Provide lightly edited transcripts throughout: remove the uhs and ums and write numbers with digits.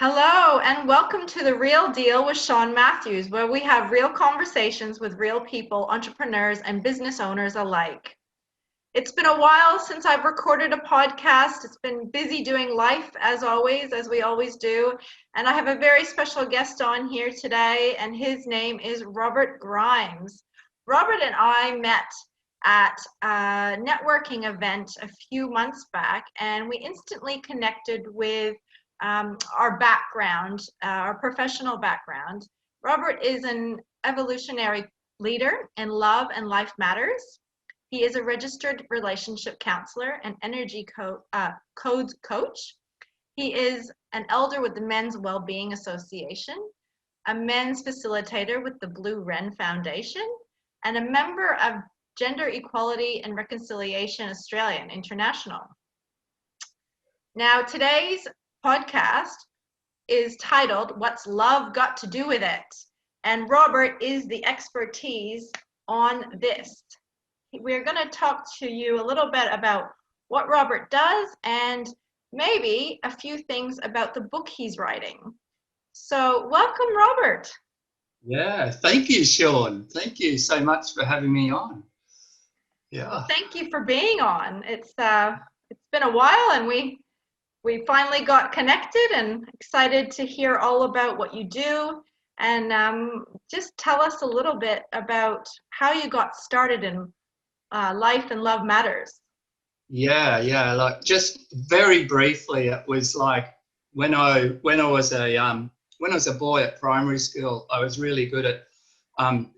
Hello, and welcome to The Real Deal with Sean Matthews, where we have real conversations with real people, entrepreneurs, and business owners alike. It's been a while since I've recorded a podcast. It's been busy doing life, as always, as we always do. And I have a very special guest on here today, and his name is Robert Grimes. Robert and I met at a networking event a few months back, and we instantly connected with our background, our professional background. Robert is an evolutionary leader in love and life matters. He is a registered relationship counselor and energy codes coach. He is an elder with the Men's Wellbeing Association, a men's facilitator with the Blue Wren Foundation, and a member of Gender Equality and Reconciliation Australian International. Now, today's podcast is titled, What's Love Got to Do with It? And Robert is the expertise on this. We're going to talk to you a little bit about what Robert does and maybe a few things about the book he's writing. So welcome, Robert. Yeah, thank you, Sean. Thank you so much for having me on. Yeah. Well, thank you for being on. It's been a while, and we finally got connected, and excited to hear all about what you do. And just tell us a little bit about how you got started in life and love matters. Yeah. Like, just very briefly, it was like when I was a boy at primary school, I was really good at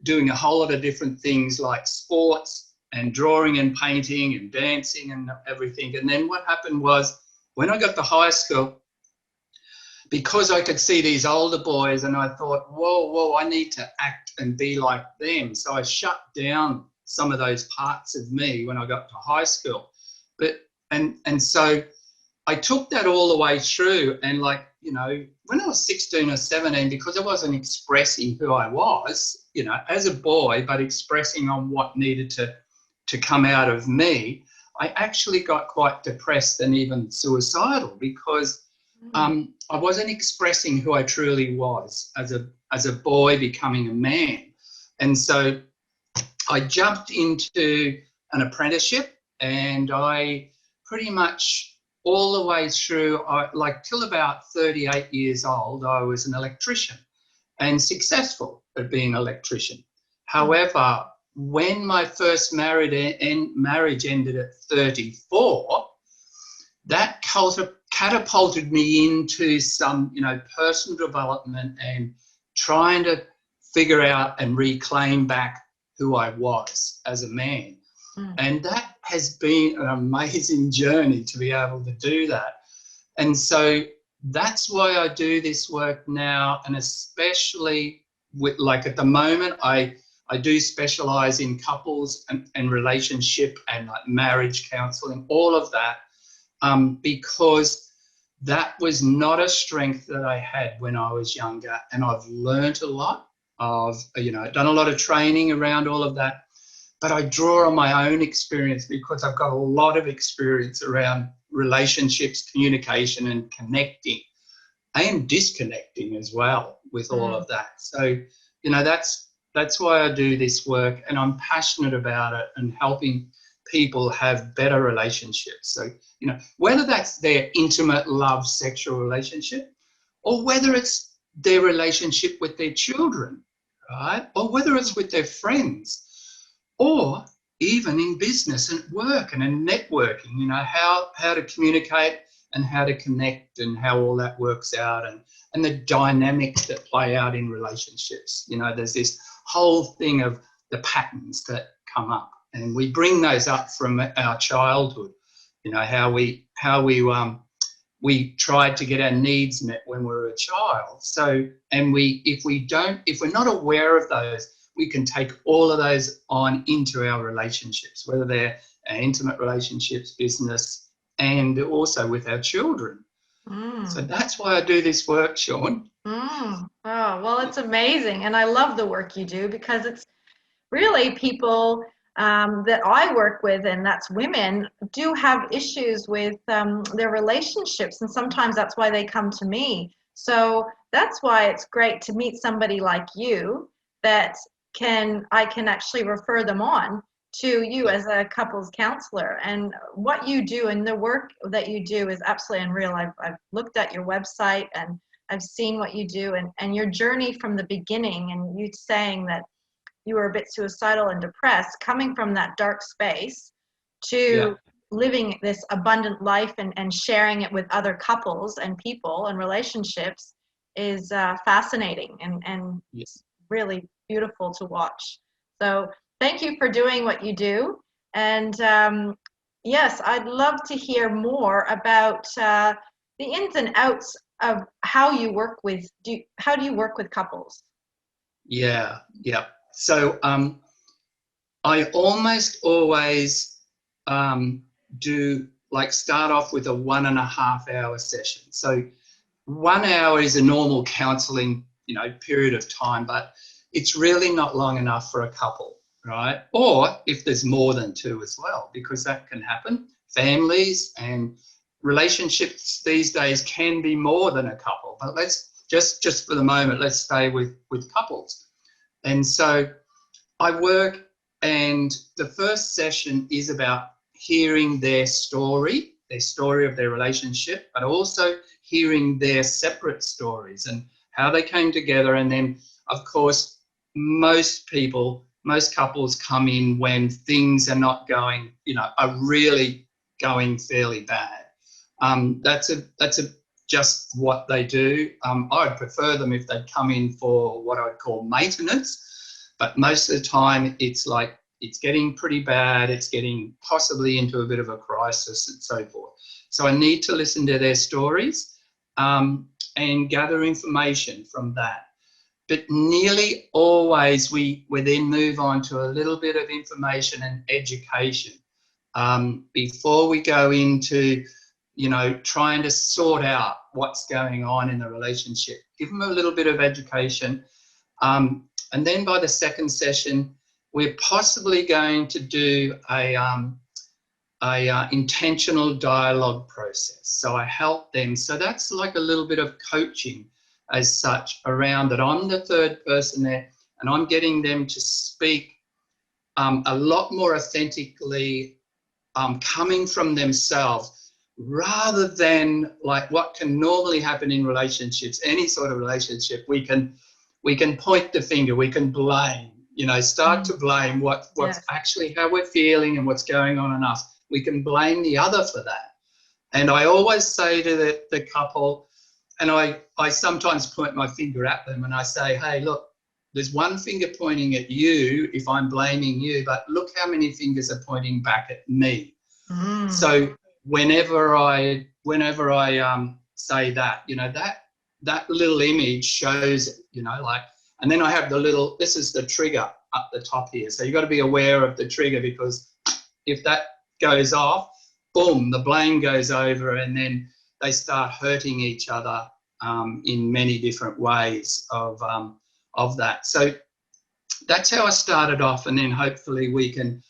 doing a whole lot of different things like sports and drawing and painting and dancing and everything. And then what happened was, when I got to high school, because I could see these older boys, and I thought, whoa, I need to act and be like them. So I shut down some of those parts of me when I got to high school. And so I took that all the way through, and when I was 16 or 17, because I wasn't expressing who I was, as a boy, but expressing on what needed to come out of me, I actually got quite depressed and even suicidal because I wasn't expressing who I truly was as a boy becoming a man. And so I jumped into an apprenticeship, and I pretty much all the way through, till about 38 years old, I was an electrician and successful at being an electrician. However, when my first marriage ended at 34, that catapulted me into some, personal development and trying to figure out and reclaim back who I was as a man. And that has been an amazing journey to be able to do that. And so that's why I do this work now, and especially with, at the moment, I do specialize in couples and relationship and marriage counseling, all of that, because that was not a strength that I had when I was younger. And I've learned a lot. I've done a lot of training around all of that, but I draw on my own experience because I've got a lot of experience around relationships, communication, and connecting and disconnecting as well with all of that. So, that's why I do this work, and I'm passionate about it and helping people have better relationships. So, whether that's their intimate love, sexual relationship, or whether it's their relationship with their children, right? Or whether it's with their friends, or even in business and work and in networking, how to communicate and how to connect and how all that works out, and the dynamics that play out in relationships. There's this whole thing of the patterns that come up, and we bring those up from our childhood. How we tried to get our needs met when we were a child. So, and if we're not aware of those, we can take all of those on into our relationships, whether they're our intimate relationships, business, and also with our children. So that's why I do this work, Sean. Oh, well, it's amazing. And I love the work you do, because it's really people that I work with, and that's women, do have issues with their relationships. And sometimes that's why they come to me. So that's why it's great to meet somebody like you that I can actually refer them on to you as a couples counselor. And what you do and the work that you do is absolutely unreal. I've looked at your website and I've seen what you do, and your journey from the beginning, and you saying that you were a bit suicidal and depressed, coming from that dark space to living this abundant life and sharing it with other couples and people and relationships is fascinating and really beautiful to watch. So thank you for doing what you do. And yes, I'd love to hear more about the ins and outs of how you work with, how do you work with couples? Yeah. So I almost always do start off with a 1.5 hour session. So 1 hour is a normal counselling, period of time, but it's really not long enough for a couple, right? Or if there's more than two as well, because that can happen. Families and relationships these days can be more than a couple, but let's just for the moment, let's stay with couples. And so I work, and the first session is about hearing their story of their relationship, but also hearing their separate stories and how they came together. And then, of course, most couples come in when things are not going, are really going fairly bad. That's just what they do. I'd prefer them if they'd come in for what I'd call maintenance, but most of the time it's like it's getting pretty bad, it's getting possibly into a bit of a crisis and so forth. So I need to listen to their stories and gather information from that. But nearly always we then move on to a little bit of information and education before we go into, trying to sort out what's going on in the relationship. Give them a little bit of education. And then by the second session, we're possibly going to do a intentional dialogue process. So I help them. So that's like a little bit of coaching as such around that. I'm the third person there, and I'm getting them to speak a lot more authentically, coming from themselves, rather than like what can normally happen in relationships, any sort of relationship. We can point the finger, we can blame, start to blame what's actually how we're feeling and what's going on in us. We can blame the other for that. And I always say to the couple, and I sometimes point my finger at them and I say, hey, look, there's one finger pointing at you if I'm blaming you, but look how many fingers are pointing back at me. So whenever I say that, that little image shows, and then I have this is the trigger up the top here. So you've got to be aware of the trigger, because if that goes off, boom, the blame goes over, and then they start hurting each other in many different ways of that. So that's how I started off, and then hopefully we can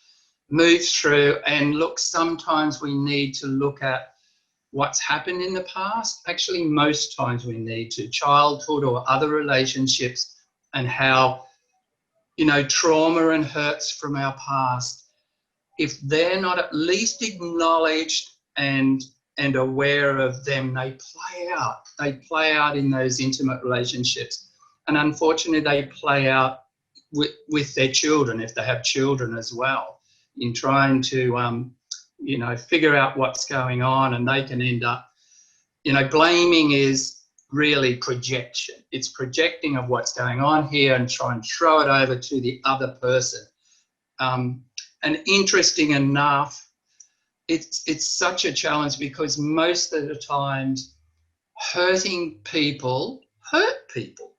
move through and look. Sometimes we need to look at what's happened in the past. Actually, most times we need to, childhood or other relationships, and how, trauma and hurts from our past, if they're not at least acknowledged and aware of them, they play out in those intimate relationships. And unfortunately, they play out with their children, if they have children as well, in trying to, figure out what's going on. And they can end up, blaming is really projection. It's projecting of what's going on here and try and throw it over to the other person. And interesting enough, it's such a challenge, because most of the times hurting people hurt people,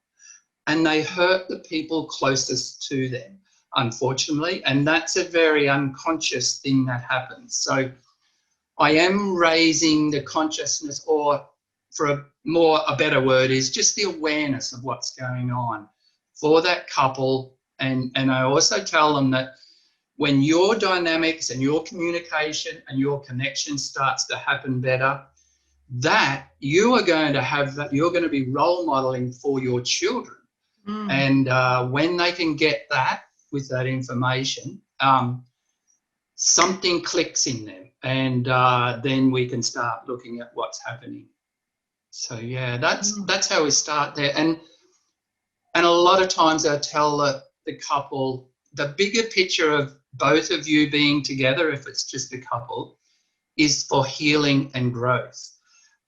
and they hurt the people closest to them, unfortunately, and that's a very unconscious thing that happens. So I am raising the consciousness, or for a better word is just the awareness of what's going on for that couple. And I also tell them that when your dynamics and your communication and your connection starts to happen better, that you are going to have, that you're going to be role modeling for your children. And when they can get that with that information, something clicks in them, and then we can start looking at what's happening. So yeah, that's how we start there. And a lot of times I tell the couple the bigger picture of both of you being together, if it's just a couple, is for healing and growth.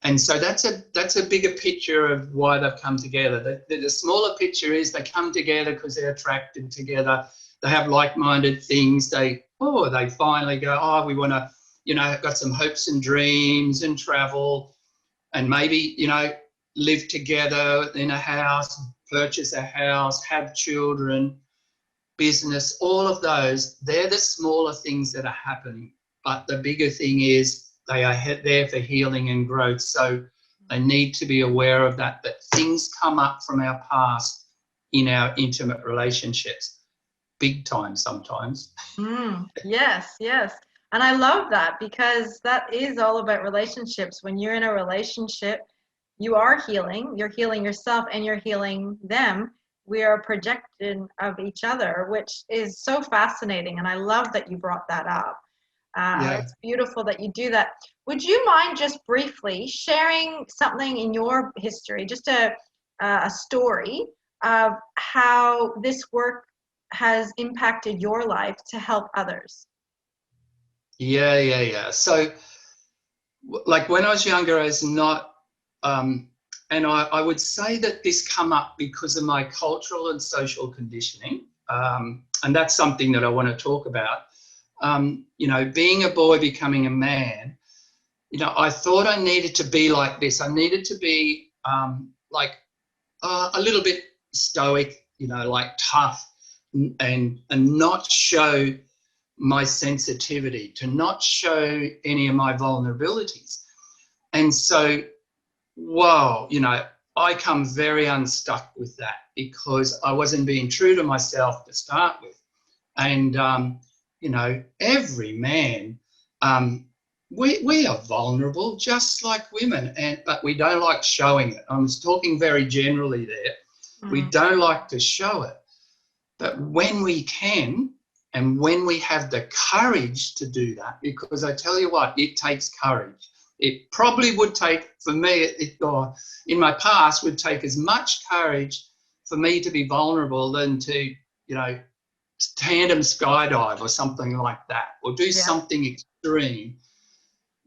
And so that's a bigger picture of why they've come together. The smaller picture is they come together because they're attracted together. They have like-minded things. They finally go, oh, we want to, got some hopes and dreams and travel and maybe, live together in a house, purchase a house, have children, business, all of those. They're the smaller things that are happening. But the bigger thing is they are there for healing and growth. So they need to be aware of that things come up from our past in our intimate relationships, big time sometimes. Yes. And I love that, because that is all about relationships. When you're in a relationship, you are healing. You're healing yourself and you're healing them. We are a projection of each other, which is so fascinating. And I love that you brought that up. It's beautiful that you do that. Would you mind just briefly sharing something in your history, just a story of how this work has impacted your life to help others? Yeah. So, like when I was younger, I was not, and I would say that this come up because of my cultural and social conditioning, and that's something that I want to talk about. Being a boy, becoming a man, I thought I needed to be like this. I needed to be a little bit stoic, like tough, and not show my sensitivity, to not show any of my vulnerabilities. And so, I come very unstuck with that because I wasn't being true to myself to start with. And, every man, we are vulnerable just like women, but we don't like showing it. I was talking very generally there. We don't like to show it. But when we can, and when we have the courage to do that, because I tell you what, it takes courage. It probably would take, for me, in my past, would take as much courage for me to be vulnerable than to, tandem skydive or something like that, or do something extreme.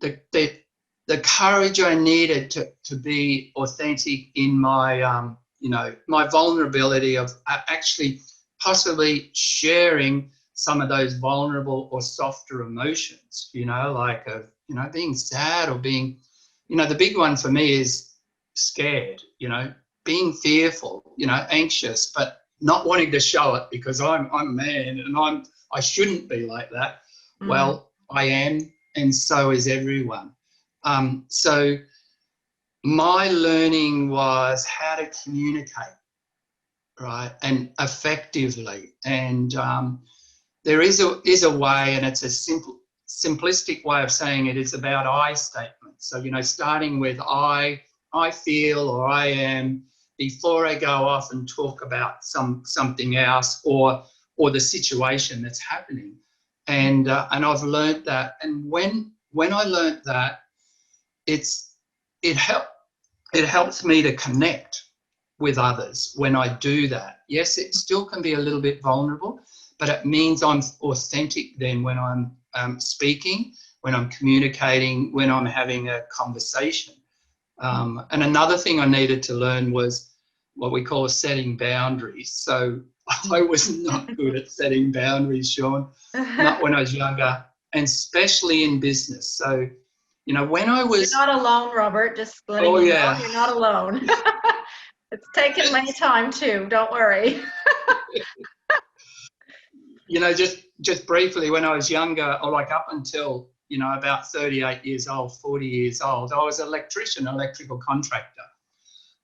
The courage I needed to be authentic in my, my vulnerability of actually possibly sharing some of those vulnerable or softer emotions, being sad or being, the big one for me is scared, being fearful, anxious, but not wanting to show it because I'm a man and I shouldn't be like that. Well, I am, and so is everyone. So my learning was how to communicate, right, and effectively. And there is a way, and it's a simplistic way of saying it. It's about I statements. So, starting with I feel, or I am, before I go off and talk about something else or the situation that's happening. And I've learned that. And when I learned that, it helps me to connect with others when I do that. Yes, it still can be a little bit vulnerable, but it means I'm authentic then when I'm speaking, when I'm communicating, when I'm having a conversation. And another thing I needed to learn was what we call setting boundaries. So I was not good at setting boundaries, Sean, not when I was younger, and especially in business. So, when I was... You're not alone, Robert, just letting you know you're not alone. It's taken my time too, don't worry. Just briefly, when I was younger, or like up until, about 38 years old, 40 years old, I was an electrician, electrical contractor.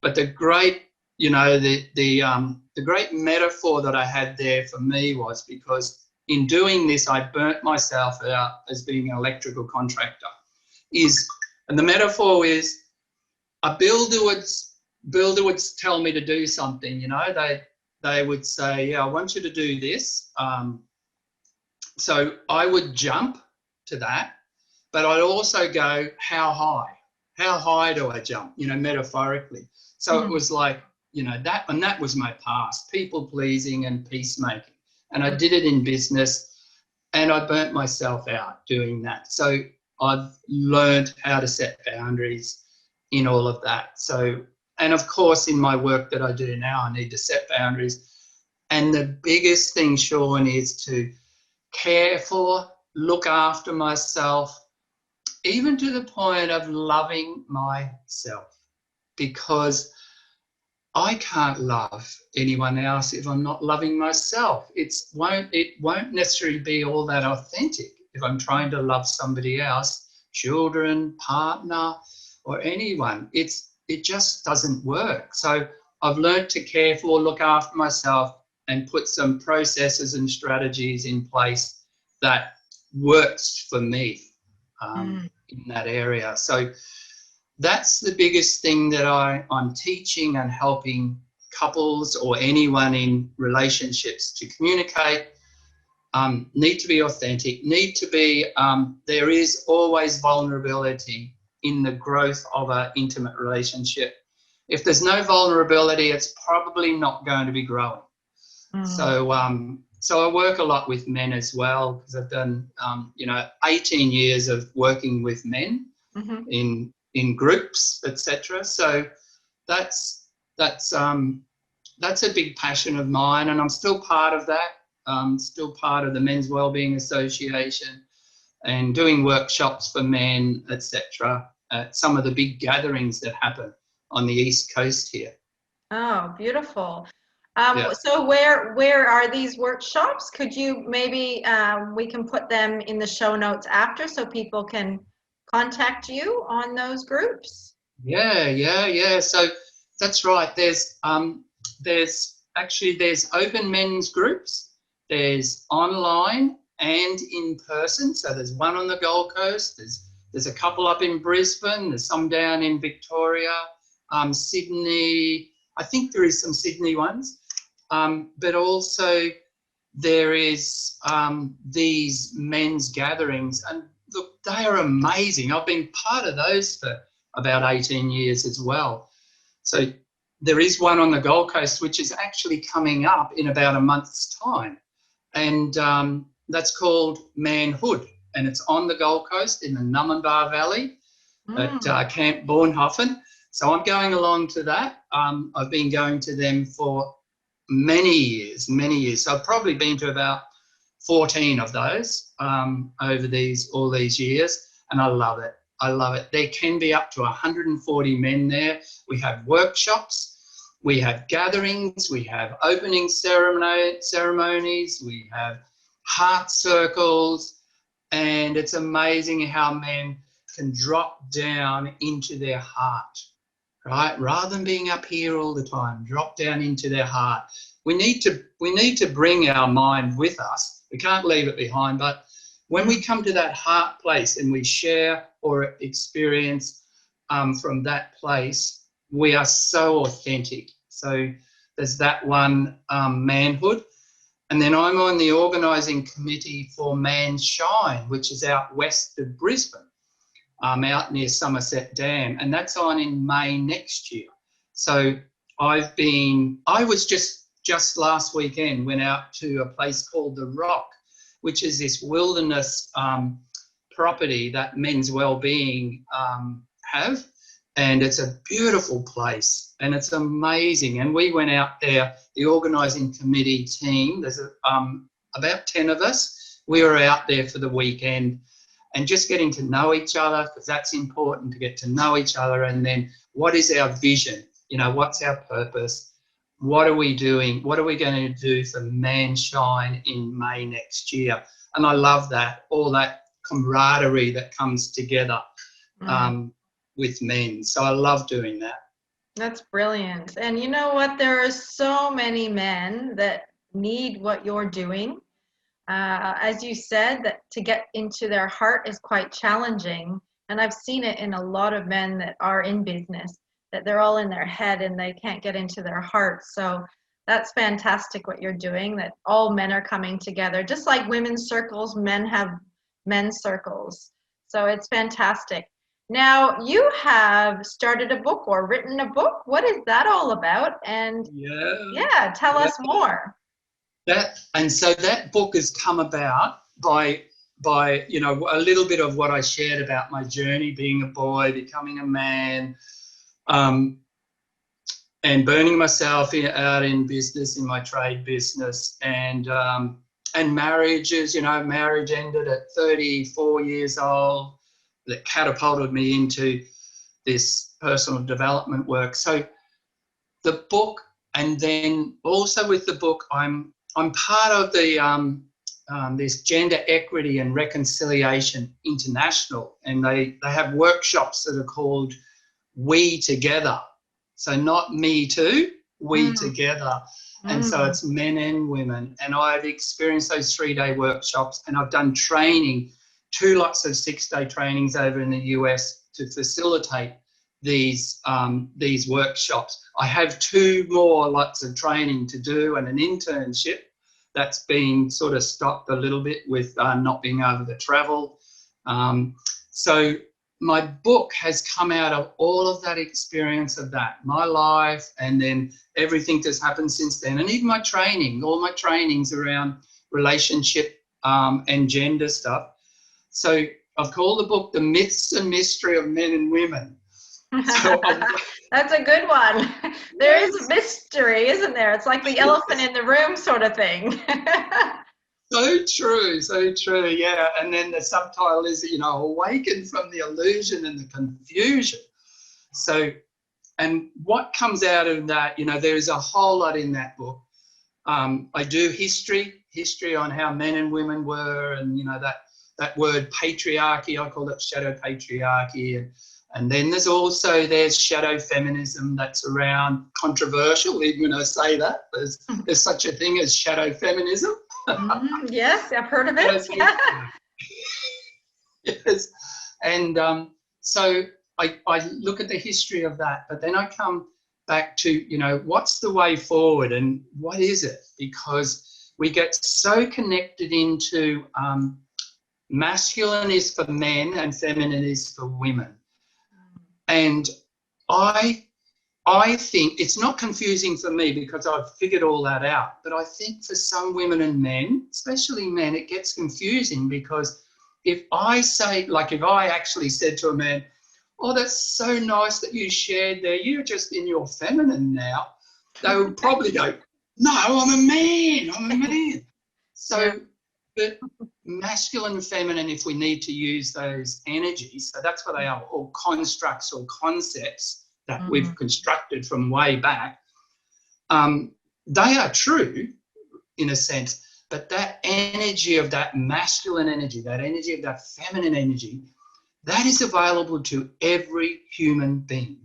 But the great, the great metaphor that I had there for me was because in doing this, I burnt myself out as being an electrical contractor. And the metaphor is a builder would tell me to do something, you know, they would say, yeah, I want you to do this. So I would jump to that, but I'd also go, how high? How high do I jump? You know, metaphorically. So it was like, you know, that was my past, people pleasing and peacemaking. And I did it in business, and I burnt myself out doing that. So I've learned how to set boundaries in all of that. So, and of course, in my work that I do now, I need to set boundaries. And the biggest thing, Sean, is to care for, look after myself, even to the point of loving myself, because I can't love anyone else if I'm not loving myself. It won't necessarily be all that authentic if I'm trying to love somebody else, children, partner, or anyone. It just doesn't work. So I've learned to care for, look after myself, and put some processes and strategies in place that works for me in that area. So that's the biggest thing that I'm teaching and helping couples or anyone in relationships to communicate. Need to be authentic, need to be, there is always vulnerability in the growth of an intimate relationship. If there's no vulnerability, it's probably not going to be growing. So I work a lot with men as well, because I've done, 18 years of working with men in groups, etc. So that's a big passion of mine, and I'm still part of that. Still part of the Men's Wellbeing Association, and doing workshops for men, etc. At some of the big gatherings that happen on the East Coast here. Oh, beautiful. Yeah. So where are these workshops? Could you maybe, we can put them in the show notes after so people can contact you on those groups? Yeah. So that's right. There's open men's groups. There's online and in person. So there's one on the Gold Coast. There's a couple up in Brisbane. There's some down in Victoria, Sydney. I think there is some Sydney ones. But also there is these men's gatherings, and look, they are amazing. I've been part of those for about 18 years as well. So there is one on the Gold Coast, which is actually coming up in about a month's time. And that's called Manhood. And it's on the Gold Coast in the Numinbah Valley at Camp Bornhofen. So I'm going along to that. I've been going to them for many years. So I've probably been to about 14 of those over all these years, and I love it. There can be up to 140 men there. We have workshops, we have gatherings, we have opening ceremonies, we have heart circles, and it's amazing how men can drop down into their heart, right? Rather than being up here all the time, drop down into their heart. We need to bring our mind with us. We can't leave it behind, but when we come to that heart place and we share or experience from that place, we are so authentic. So there's that one, Manhood. And then I'm on the organising committee for Man's Shine, which is out west of Brisbane, out near Somerset Dam, and that's on in May next year. So I was just last weekend, went out to a place called The Rock, which is this wilderness property that Men's Wellbeing have, and it's a beautiful place and it's amazing. And we went out there, the organising committee team, there's about 10 of us. We were out there for the weekend and just getting to know each other, because that's important, to get to know each other. And then what is our vision? You know, what's our purpose? What are we doing? What are we going to do for Man's Shine in May next year? And I love that, all that camaraderie that comes together with men. So I love doing that. That's brilliant. And you know what? There are so many men that need what you're doing. As you said, that to get into their heart is quite challenging. And I've seen it in a lot of men that are in business. that they're all in their head and they can't get into their hearts. So that's fantastic what you're doing, that all men are coming together. Just like women's circles, men have men's circles. So it's fantastic. Now, you have started a book or written a book. What is that all about? And yeah, tell us more. So that book has come about by you know, a little bit of what I shared about my journey, being a boy, becoming a man, and burning myself out in business, in my trade business, and marriages. You know, marriage ended at 34 years old. That catapulted me into this personal development work. So the book, and then also with the book, I'm part of the this Gender Equity and Reconciliation International, and they have workshops that are called We Together. So not me too, we together. And so it's men and women. And I've experienced those 3-day workshops, and I've done training, 2 lots of 6-day trainings over in the US to facilitate these workshops. I have 2 more lots of training to do and an internship that's been sort of stopped a little bit with not being able to travel. So my book has come out of all of that experience of that, my life, and then everything that's happened since then, and even my training, all my trainings around relationship and gender stuff. So I've called the book The Myths and Mystery of Men and Women. So that's a good one. There is a mystery, isn't there? It's like the elephant in the room sort of thing. So true, yeah. And then the subtitle is, you know, Awaken from the Illusion and the Confusion. So, and what comes out of that, you know, there is a whole lot in that book. I do history on how men and women were, and, you know, that word patriarchy, I call it shadow patriarchy. And then there's shadow feminism that's around controversial, even when I say that. There's such a thing as shadow feminism. Yes, I've heard of it. Yes. And so I look at the history of that, but then I come back to, you know, what's the way forward and what is it? Because we get so connected into masculine is for men and feminine is for women. And I think it's not confusing for me because I've figured all that out. But I think for some women and men, especially men, it gets confusing because if I actually said to a man, oh, that's so nice that you shared there, you're just in your feminine now, they would probably go, no, I'm a man. So the masculine and feminine, if we need to use those energies, so that's what they are, or constructs or concepts that we've constructed from way back, they are true in a sense, but that energy of that masculine energy, that energy of that feminine energy, that is available to every human being.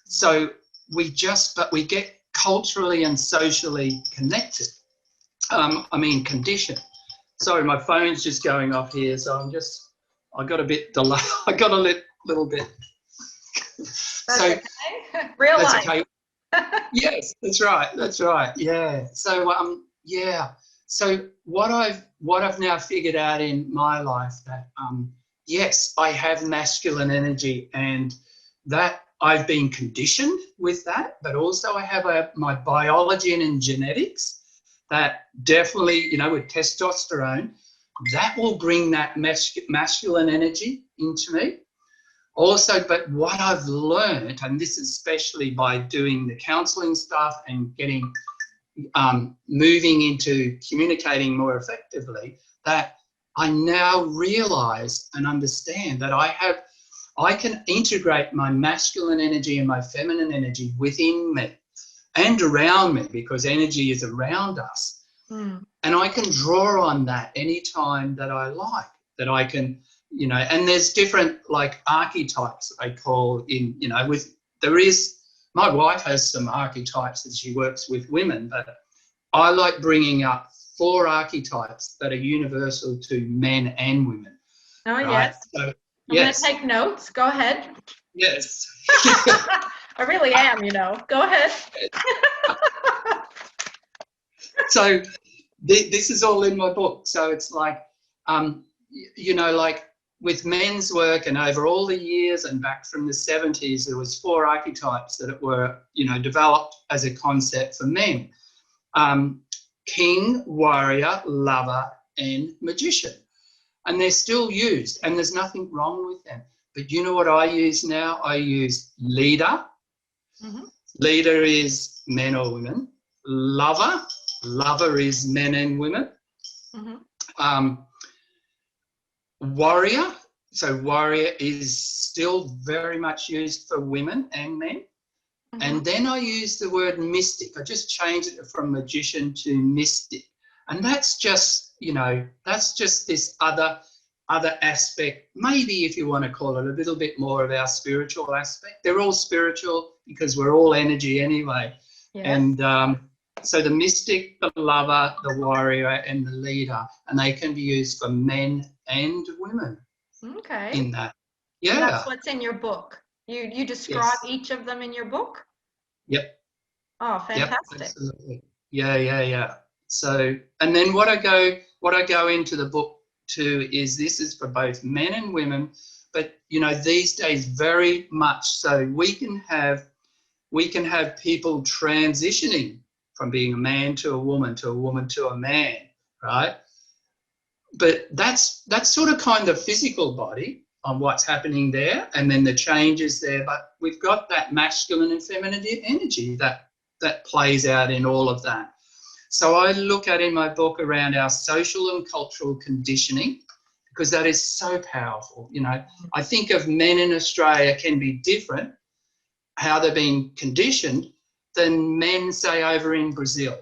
So we get culturally and socially connected, conditioned. Sorry, my phone's just going off here, so I got a bit delayed. I got a little bit. That's okay. Real life. Okay. Yes, that's right. Yeah. So So what I've now figured out in my life that yes, I have masculine energy, and that I've been conditioned with that, but also I have my biology and genetics that definitely, you know, with testosterone, that will bring that masculine energy into me. Also, but what I've learned, and this is especially by doing the counselling stuff and getting moving into communicating more effectively, that I now realise and understand that I can integrate my masculine energy and my feminine energy within me and around me, because energy is around us. And I can draw on that anytime that I like, that I can, you know, and there's different like archetypes they call in, you know, my wife has some archetypes that she works with women, but I like bringing up 4 archetypes that are universal to men and women. Oh, right? yes. So, I'm going to take notes. Go ahead. Yes. I really am, Go ahead. So this is all in my book. So it's like, like with men's work and over all the years and back from the 70s, there was 4 archetypes that were, developed as a concept for men. King, warrior, lover, and magician. And they're still used, and there's nothing wrong with them. But you know what I use now? I use leader. Mm-hmm. Leader is men or women. Lover is men and women. Mm-hmm. Warrior. So warrior is still very much used for women and men. Mm-hmm. And then I use the word mystic. I just changed it from magician to mystic. And that's just, this other aspect, maybe if you want to call it a little bit more of our spiritual aspect. They're all spiritual because we're all energy anyway. Yes. And so the mystic, the lover, the warrior, and the leader, and they can be used for men and women. Okay. In that. Yeah. And that's what's in your book. You describe each of them in your book? Yep. Oh, fantastic. Yep, absolutely. Yeah. So, and then what I go into the book to is this is for both men and women, but these days very much so we can have people transitioning from being a man to a woman to a woman to a man, right? But that's sort of kind of physical body on what's happening there, and then the changes there. But we've got that masculine and feminine energy that plays out in all of that. So I look at in my book around our social and cultural conditioning, because that is so powerful. I think of men in Australia can be different, how they're being conditioned, than men, say, over in Brazil.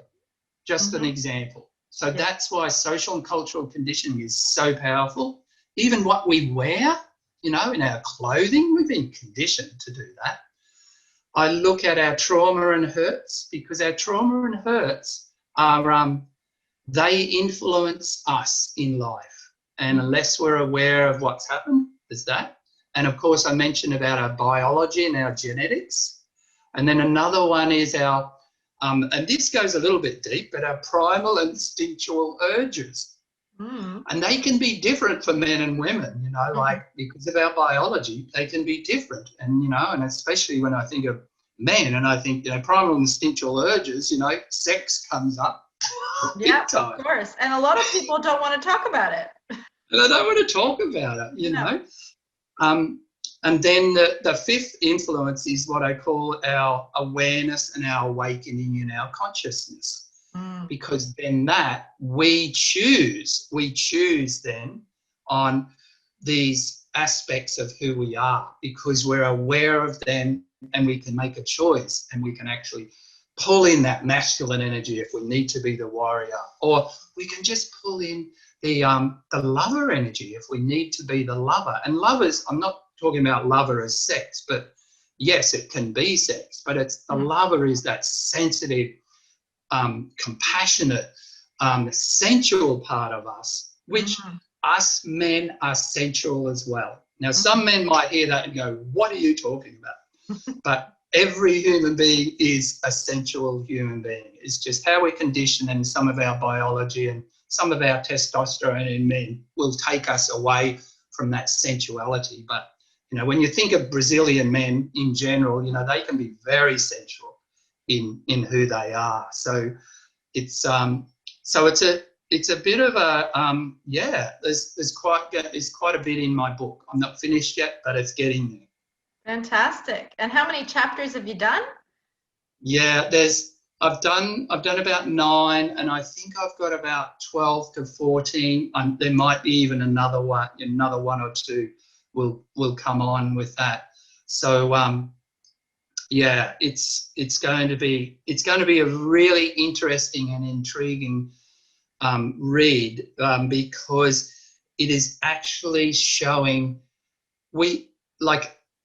Just an example. So that's why social and cultural conditioning is so powerful. Even what we wear, in our clothing, we've been conditioned to do that. I look at our trauma and hurts, because our trauma and hurts are, they influence us in life. And unless we're aware of what's happened, there's that. And of course, I mentioned about our biology and our genetics. And then another one is our, and this goes a little bit deep, but our primal and instinctual urges. And they can be different for men and women, like because of our biology, they can be different. And, and especially when I think of men and I think, primal and instinctual urges, sex comes up. Yeah, of course. And a lot of people don't want to talk about it. And I don't want to talk about it, you know. And then the fifth influence is what I call our awareness and our awakening in our consciousness. Because then that we choose then on these aspects of who we are, because we're aware of them and we can make a choice and we can actually pull in that masculine energy if we need to be the warrior, or we can just pull in the lover energy if we need to be the lover. And lovers, I'm not talking about lover as sex, but yes, it can be sex, but it's the lover is that sensitive, compassionate, sensual part of us, which us men are sensual as well. Now, some men might hear that and go, what are you talking about? But every human being is a sensual human being. It's just how we're conditioned, and some of our biology and some of our testosterone in men will take us away from that sensuality. But, when you think of Brazilian men in general, they can be very sensual in who they are. So it's a bit of a there's quite a bit in my book. I'm not finished yet, but it's getting there. Fantastic. And how many chapters have you done? Yeah, I've done about 9, and I think I've got about 12 to 14. There might be even another one or two will come on with that. So it's going to be a really interesting and intriguing read, because it is actually showing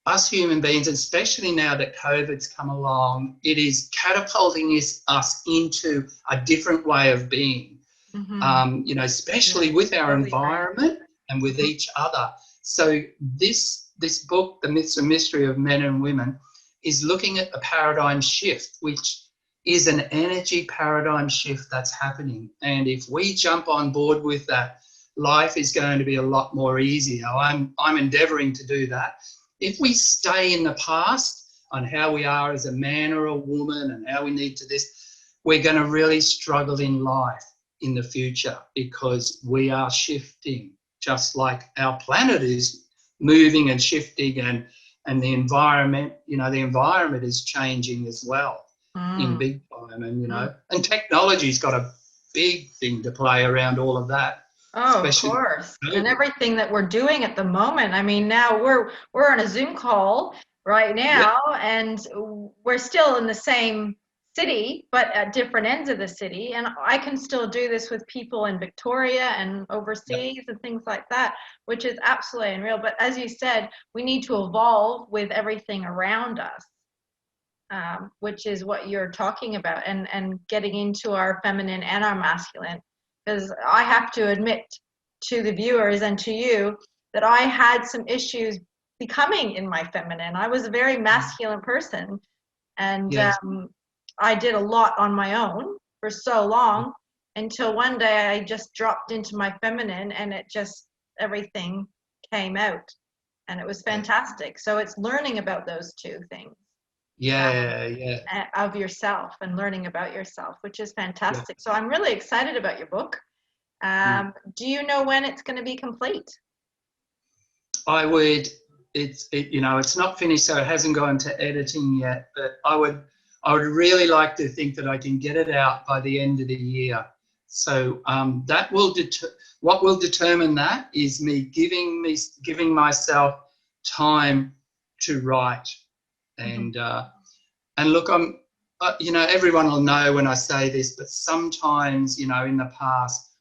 us human beings, especially now that COVID's come along, it is catapulting us into a different way of being, especially with our environment and with each other. So this book, The Myths and Mystery of Men and Women, is looking at the paradigm shift, which is an energy paradigm shift that's happening. And if we jump on board with that, life is going to be a lot more easier. I'm endeavouring to do that. If we stay in the past on how we are as a man or a woman and how we need to this, we're going to really struggle in life in the future, because we are shifting, just like our planet is moving and shifting, and the environment, the environment is changing as well in big time. And, and technology's got a big thing to play around all of that. Oh, of course. And everything that we're doing at the moment. I mean, now we're on a Zoom call right now, and we're still in the same city, but at different ends of the city. And I can still do this with people in Victoria and overseas and things like that, which is absolutely unreal. But as you said, we need to evolve with everything around us, which is what you're talking about, and getting into our feminine and our masculine. Because I have to admit to the viewers and to you that I had some issues becoming in my feminine. I was a very masculine person, and I did a lot on my own for so long, until one day I just dropped into my feminine, and everything came out, and it was fantastic. So it's learning about those two things. Of yourself and learning about yourself, which is fantastic. So I'm really excited about your book. Do you know when it's going to be complete? I would. It's not finished, so it hasn't gone to editing yet. But I would really like to think that I can get it out by the end of the year. So that will what will determine that is me giving myself time to write. And look, I'm everyone will know when I say this, but sometimes in the past,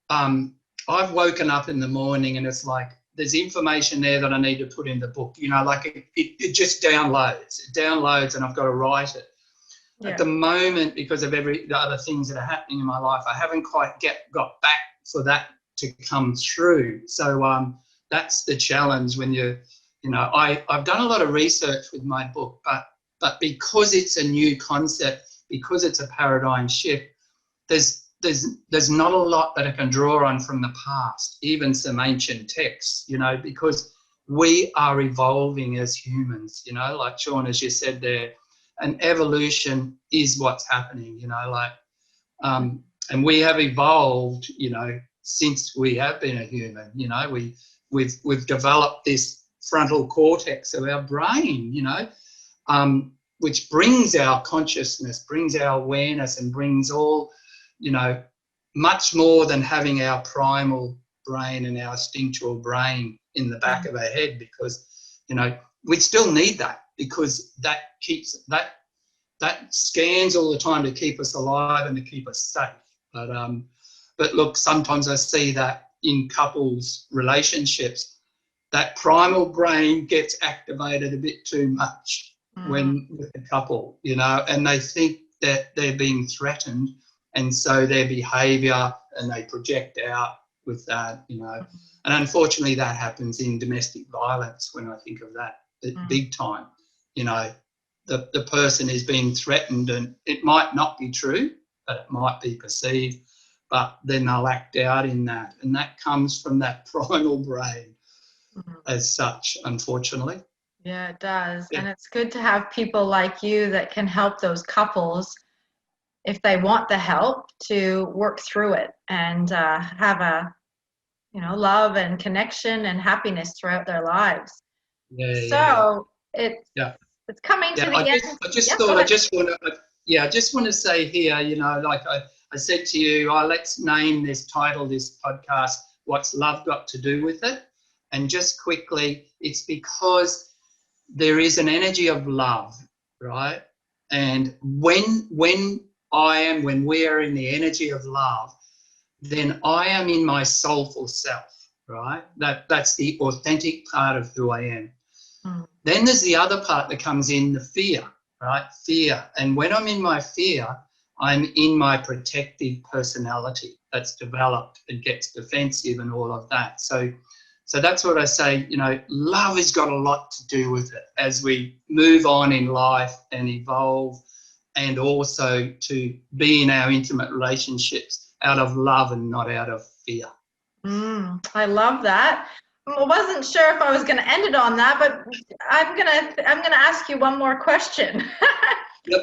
I've woken up in the morning and it's like there's information there that I need to put in the book. Like it just downloads. It downloads, and I've got to write it. At the moment, because of the other things that are happening in my life, I haven't quite got back for that to come through. So that's the challenge when I've done a lot of research with my book, but because it's a new concept, because it's a paradigm shift, there's not a lot that I can draw on from the past, even some ancient texts, because we are evolving as humans, like Sean, as you said there, and evolution is what's happening, and we have evolved, since we have been a human, we've developed this frontal cortex of our brain, which brings our consciousness, brings our awareness, and brings all, much more than having our primal brain and our instinctual brain in the back of our head, because, we still need that, because that scans all the time to keep us alive and to keep us safe. But look, sometimes I see that in couples relationships, that primal brain gets activated a bit too much when with a couple, and they think that they're being threatened, and so their behaviour, and they project out with that, and unfortunately that happens in domestic violence. When I think of that, big time, the person is being threatened, and it might not be true, but it might be perceived, but then they'll act out in that, and that comes from that primal brain as such, unfortunately. Yeah, it does. And it's good to have people like you that can help those couples, if they want the help, to work through it and have a love and connection and happiness throughout their lives. It's coming to the end. I just want to say here, like I said to you, let's name this podcast, What's Love Got to Do with It? And just quickly, it's because there is an energy of love, right? And when we are in the energy of love, then I am in my soulful self, right? That's the authentic part of who I am. Then there's the other part that comes in, the fear, right? Fear. And when I'm in my fear, I'm in my protective personality that's developed. It gets defensive and all of that. So So that's what I say, you know, love has got a lot to do with it as we move on in life and evolve, and also to be in our intimate relationships out of love and not out of fear. I love that. I wasn't sure if I was going to end it on that, but I'm gonna ask you one more question. Yep.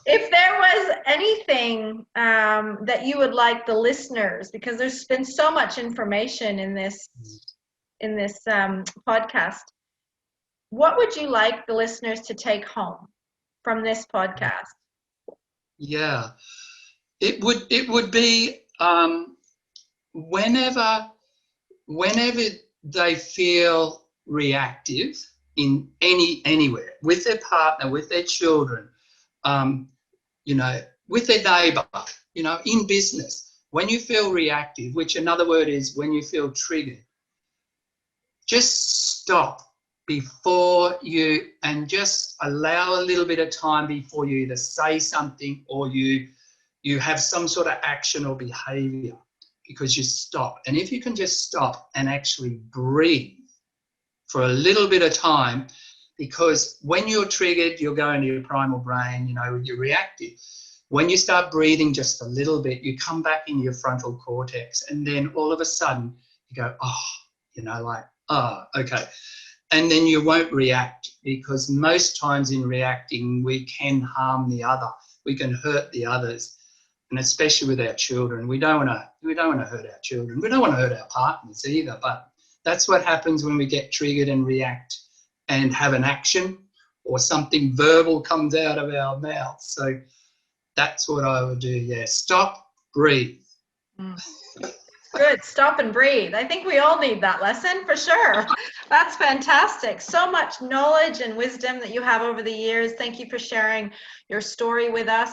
If there was anything that you would like the listeners, because there's been so much information in this podcast, what would you like the listeners to take home from this podcast? Yeah, it would be whenever they feel reactive in anywhere, with their partner, with their children, you know, with their neighbour, you know, in business, when you feel reactive, which another word is when you feel triggered, just stop before you, and just allow a little bit of time before you either say something or you have some sort of action or behaviour, because you stop. And if you can just stop and actually breathe for a little bit of time, because when you're triggered, you're going to your primal brain, you know, you're reactive. When you start breathing just a little bit, you come back in your frontal cortex, and then all of a sudden you go, oh, you know, like, oh, okay. And then you won't react, because most times in reacting, we can harm the other. We can hurt the others. And especially with our children, we don't want to hurt our children. We don't want to hurt our partners either. But that's what happens when we get triggered and react and have an action, or something verbal comes out of our mouth. So that's what I would do. Yeah, stop, breathe. Good. Stop and breathe. I think we all need that lesson for sure. That's fantastic. So much knowledge and wisdom that you have over the years. Thank you for sharing your story with us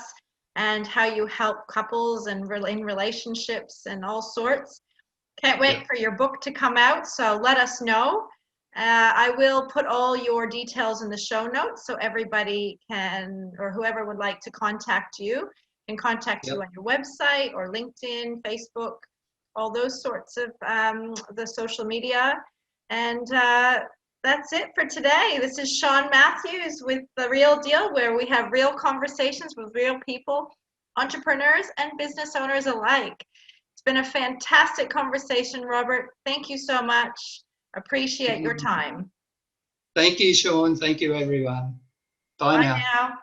and how you help couples and in relationships and all sorts. Can't wait for your book to come out, so let us know. I will put all your details in the show notes so everybody can, or whoever would like to contact you, can contact you on your website or LinkedIn, Facebook, all those sorts of the social media. And that's it for today. This is Sean Matthews with The Real Deal, where we have real conversations with real people, entrepreneurs and business owners alike. It's been a fantastic conversation, Robert. Thank you so much. Appreciate your time. Thank you, Sean. Thank you, everyone. Bye now.